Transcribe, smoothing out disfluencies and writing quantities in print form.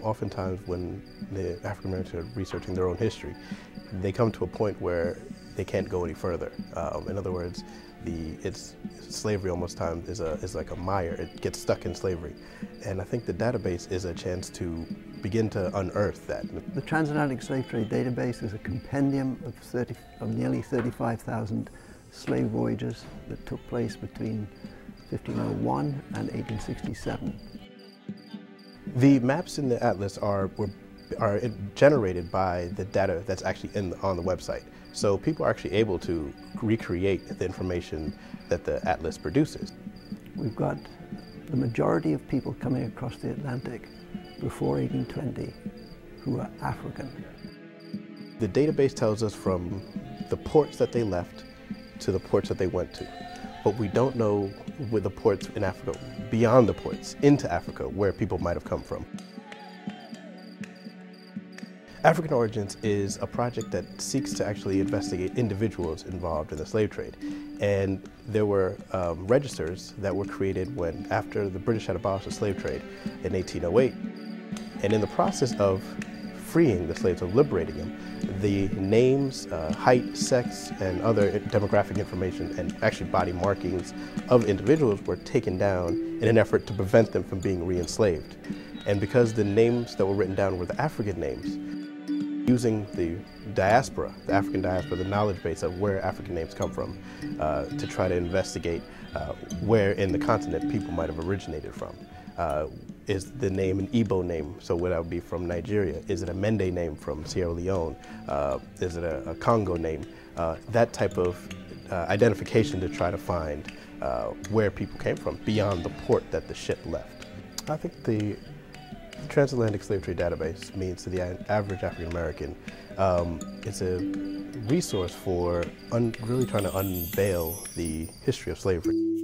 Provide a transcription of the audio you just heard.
Oftentimes when the African Americans are researching their own history, they come to a point where they can't go any further. In other words, slavery almost times is like a mire. It gets stuck in slavery. And I think the database is a chance to begin to unearth that. The TransAtlantic Slave Trade Database is a compendium of nearly 35,000 slave voyages that took place between 1501 and 1867. The maps in the atlas are generated by the data that's actually on the website. So people are actually able to recreate the information that the atlas produces. We've got the majority of people coming across the Atlantic before 1820 who are African. The database tells us from the ports that they left to the ports that they went to. But we don't know with the ports in Africa, beyond the ports, into Africa, where people might have come from. African Origins is a project that seeks to actually investigate individuals involved in the slave trade. And there were registers that were created after the British had abolished the slave trade in 1808. And in the process of freeing the slaves, of liberating them, the names, height, sex, and other demographic information, and actually body markings of individuals were taken down in an effort to prevent them from being re-enslaved. And because the names that were written down were the African names, using the diaspora, the African diaspora, the knowledge base of where African names come from, to try to investigate where in the continent people might have originated from. Is the name an Igbo name? So would that be from Nigeria? Is it a Mende name from Sierra Leone? Is it a Congo name? That type of identification to try to find where people came from beyond the port that the ship left. I think the TransAtlantic Slave Trade Database means to the average African American, it's a resource for really trying to unveil the history of slavery.